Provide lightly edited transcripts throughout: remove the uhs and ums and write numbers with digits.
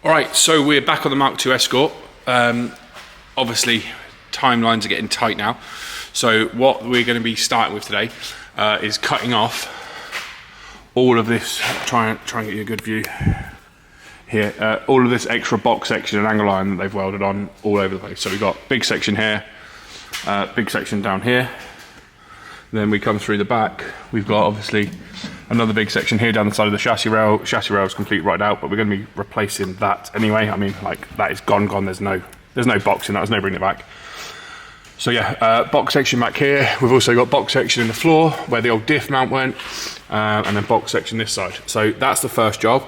Alright, so we're back on the Mark II Escort. Obviously, timelines are getting tight now. So what we're going to be starting with today is cutting off all of this. Try and get you a good view here. All of this extra box section and angle iron that they've welded on all over the place. So we've got big section here, big section down here. Then we come through the back. We've got obviously another big section here down the side of the chassis rail. Chassis rail is complete right out, but we're going to be replacing that anyway. I mean, like, that is gone. There's no box in that. There's no bringing it back. So yeah, box section back here. We've also got box section in the floor where the old diff mount went, and then box section this side. So that's the first job.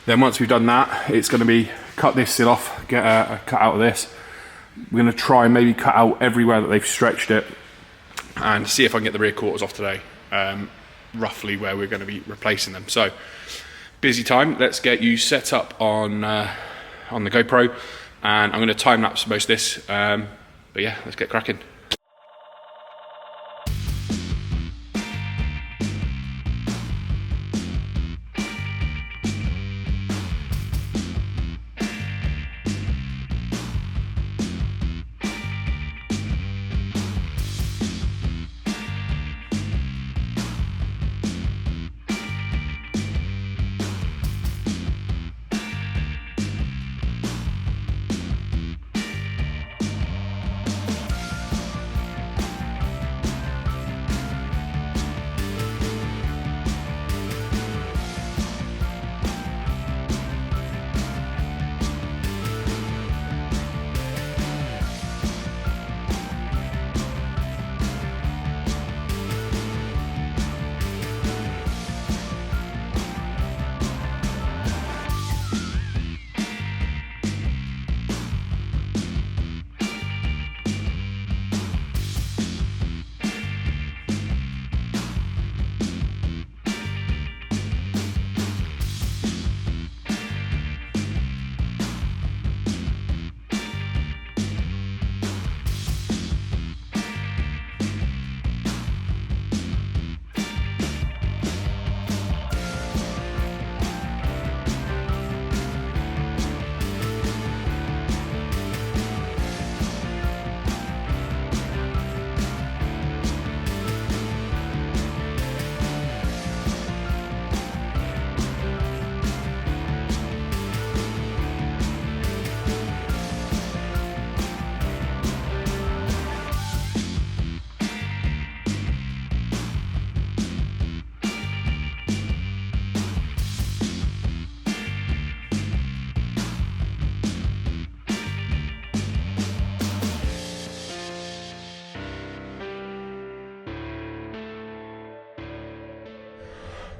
Then once we've done that, it's going to be cut this seal off, get a cut out of this. We're going to try and maybe cut out everywhere that they've stretched it, and see if I can get the rear quarters off today, roughly where we're going to be replacing them. So busy time. Let's get you set up on the GoPro, and I'm going to time lapse most of this. But yeah, let's get cracking.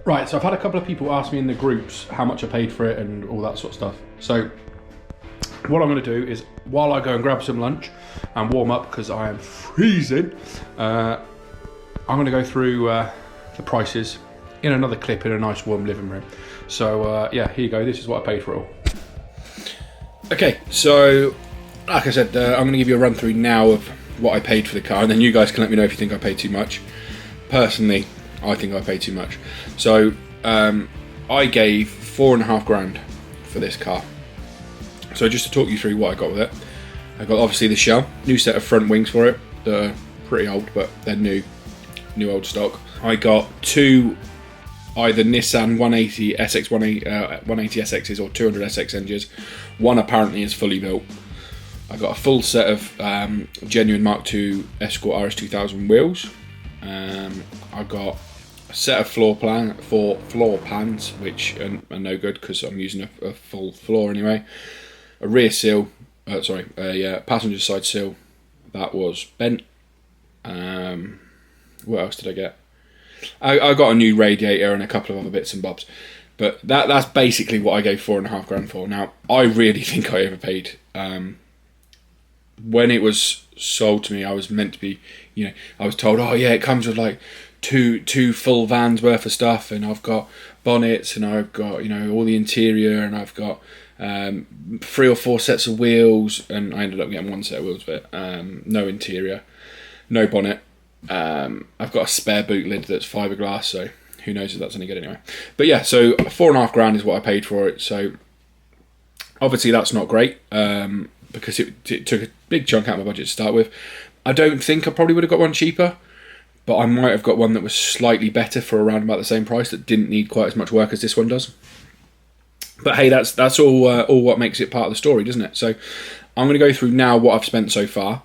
Right, so I've had a couple of people ask me in the groups how much I paid for it and all that sort of stuff. So what I'm going to do is, while I go and grab some lunch and warm up because I am freezing, I'm going to go through the prices in another clip in a nice warm living room. So yeah, here you go. This is what I paid for it all. Okay, so like I said, I'm going to give you a run through now of what I paid for the car, and then you guys can let me know if you think I paid too much. Personally, I think I paid too much. So I gave $4,500 for this car. So just to talk you through what I got with it, I got obviously the shell, new set of front wings for it. They're pretty old, but they're new old stock. I got two either Nissan 180 SX 180 SXs or 200 SX engines. One apparently is fully built. I got a full set of genuine Mark II Escort RS2000 wheels. I got a set of floor pans, which are no good because I'm using a full floor anyway. A rear seal, a passenger side seal that was bent. What else did I get? I got a new radiator and a couple of other bits and bobs. But that's basically what I gave $4,500 for. Now, I really think I overpaid. When it was sold to me, I was meant to be, I was told, oh yeah, it comes with like two full vans worth of stuff, and I've got bonnets, and I've got all the interior, and I've got 3 or 4 sets of wheels, and I ended up getting 1 set of wheels, but no interior, no bonnet. I've got a spare boot lid that's fiberglass, so who knows if that's any good anyway. But yeah, so $4,500 is what I paid for it. So Obviously, that's not great because it took a big chunk out of my budget to start with. I don't think I probably would have got one cheaper, but I might have got one that was slightly better for around about the same price that didn't need quite as much work as this one does. But hey, that's all what makes it part of the story, doesn't it? So I'm going to go through now what I've spent so far.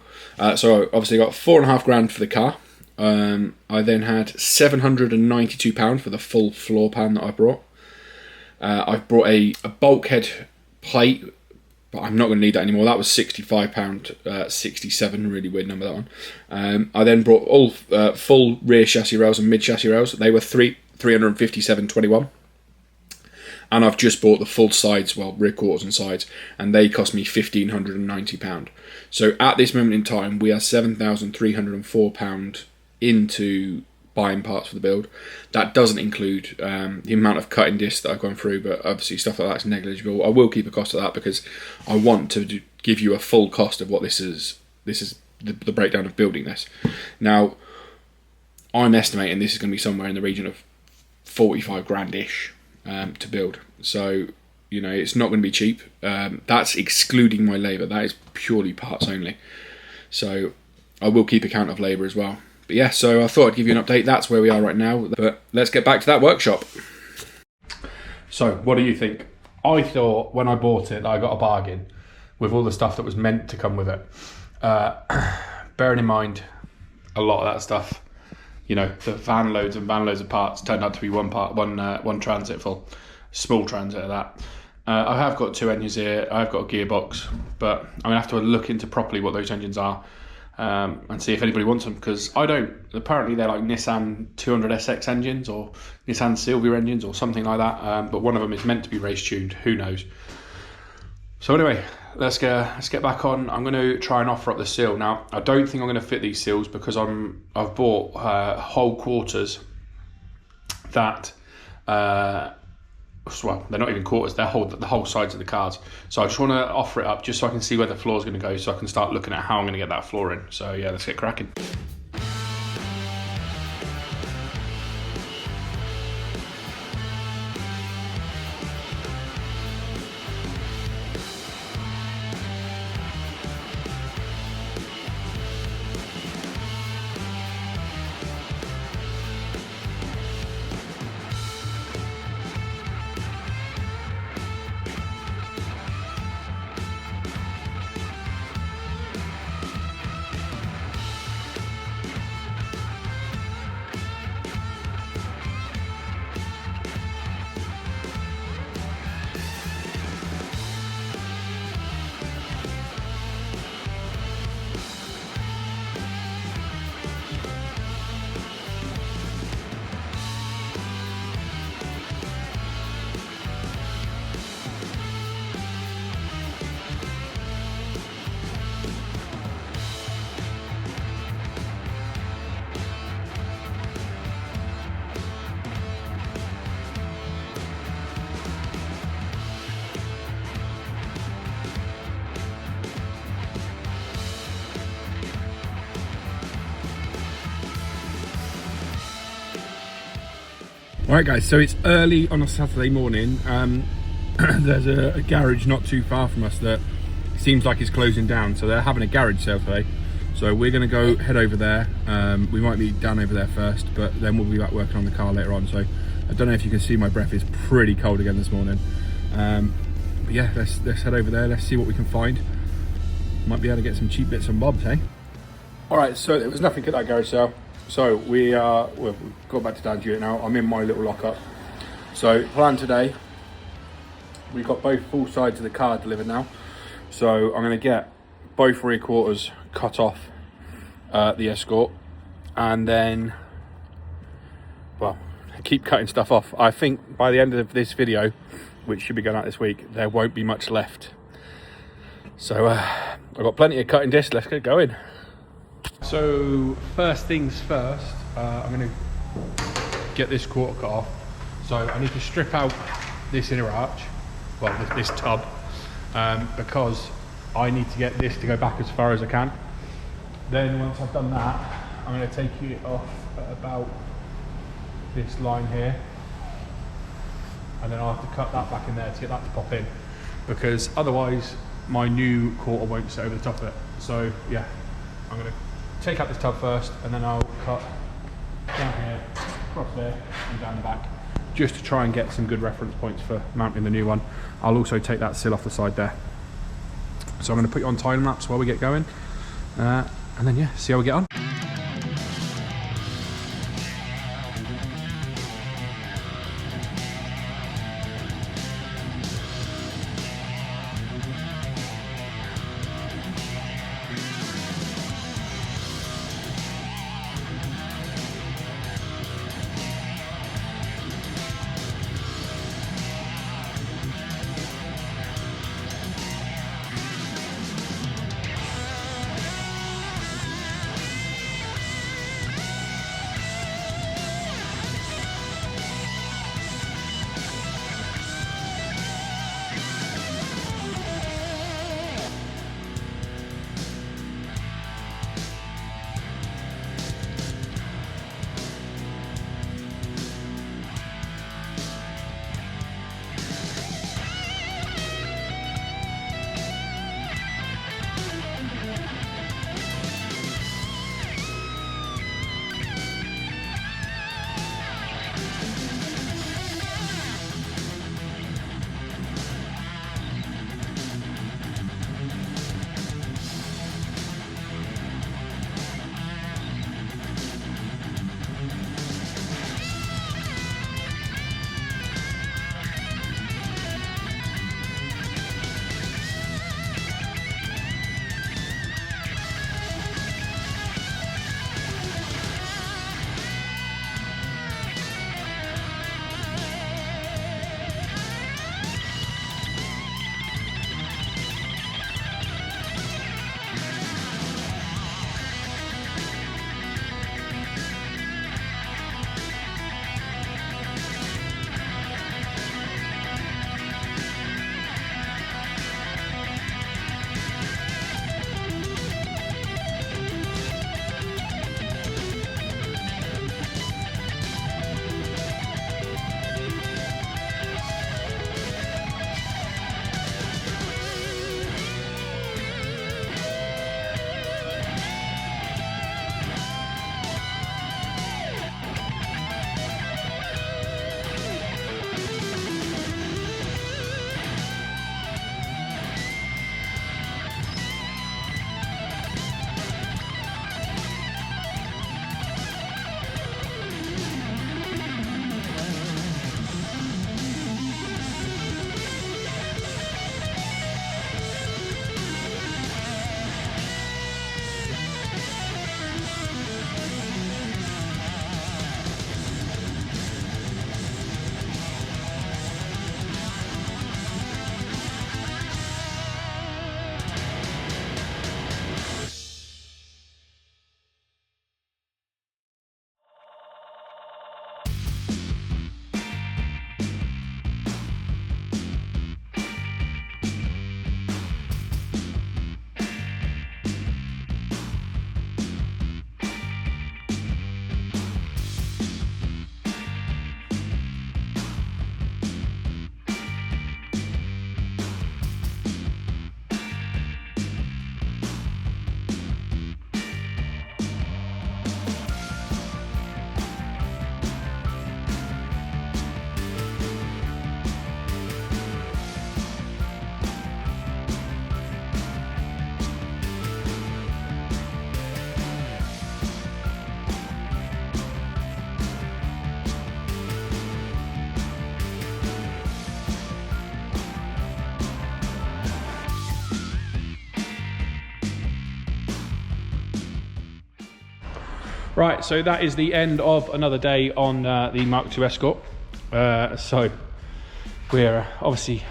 So obviously I got £4,500 for the car. I then had £792 for the full floor pan that I brought. I've brought a bulkhead plate, but I'm not going to need that anymore. That was £65, 67, really weird number, that one. I then brought all full rear chassis rails and mid chassis rails. They were £357.21. And I've just bought the full sides, well, rear quarters and sides, and they cost me £1,590. So at this moment in time, we are £7,304 into buying parts for the build. That doesn't include the amount of cutting discs that I've gone through, but obviously stuff like that's negligible. I will keep a cost of that because I want to give you a full cost of what this is. This is the breakdown of building this. Now, I'm estimating this is going to be somewhere in the region of 45 grand-ish to build. So, you know, it's not going to be cheap. That's excluding my labour. That is purely parts only. So I will keep account of labour as well. But yeah, so I thought I'd give you an update. That's where we are right now. But let's get back to that workshop. So what do you think? I thought when I bought it that I got a bargain with all the stuff that was meant to come with it. Bearing in mind a lot of that stuff, you know, the van loads and van loads of parts turned out to be one transit full, small transit of that. I have got 2 engines here. I've got a gearbox, but I'm gonna have to look into properly what those engines are. And see if anybody wants them, because I don't. Apparently they're like Nissan 200SX engines or Nissan Silvia engines or something like that, but one of them is meant to be race tuned. Who knows? So anyway, let's get back on. I'm going to try and offer up the seal. Now I don't think I'm going to fit these seals because I've bought whole quarters that well, they're not even quarters, they're the whole sides of the cars. So I just want to offer it up just so I can see where the floor is going to go, so I can start looking at how I'm going to get that floor in. So yeah, let's get cracking. Alright guys, so it's early on a Saturday morning. There's a garage not too far from us that seems like it's closing down, so they're having a garage sale today. So we're going to go head over there. We might be down over there first, but then we'll be back working on the car later on. So I don't know if you can see, my breath is pretty cold again this morning. But yeah, let's head over there, let's see what we can find. Might be able to get some cheap bits and bobs, hey? Alright, so there was nothing at that garage sale. So we've got back to Dad's unit now. I'm in my little lockup. So plan today, we've got both full sides of the car delivered now. So I'm going to get both rear quarters cut off the Escort, and then, well, keep cutting stuff off. I think by the end of this video, which should be going out this week, there won't be much left. So I've got plenty of cutting discs. Let's get going. So first things first, I'm going to get this quarter cut off. So I need to strip out this inner arch, well this tub, because I need to get this to go back as far as I can. Then once I've done that, I'm going to take it off at about this line here, and then I'll have to cut that back in there to get that to pop in. because otherwise my new quarter won't sit over the top of it. So yeah, I'm going to take out this tub first, and then I'll cut down here, across there, and down the back, just to try and get some good reference points for mounting the new one. I'll also take that sill off the side there. So I'm going to put you on time lapse while we get going, and then yeah, see how we get on. Right, so that is the end of another day on the Mark II Escort. So we're obviously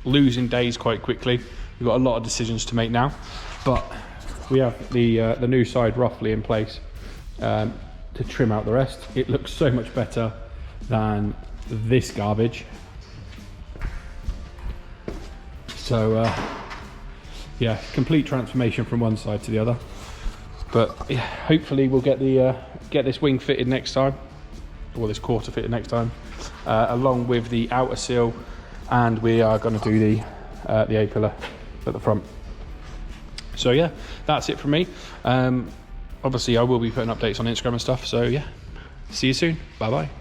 losing days quite quickly. We've got a lot of decisions to make now, but we have the new side roughly in place to trim out the rest. It looks so much better than this garbage. So yeah, complete transformation from one side to the other. But yeah, hopefully we'll get the get this wing fitted next time, or this quarter fitted next time, along with the outer seal, and we are going to do the A-pillar at the front. So yeah, that's it from me. Obviously I will be putting updates on Instagram and stuff, so yeah, see you soon, bye bye.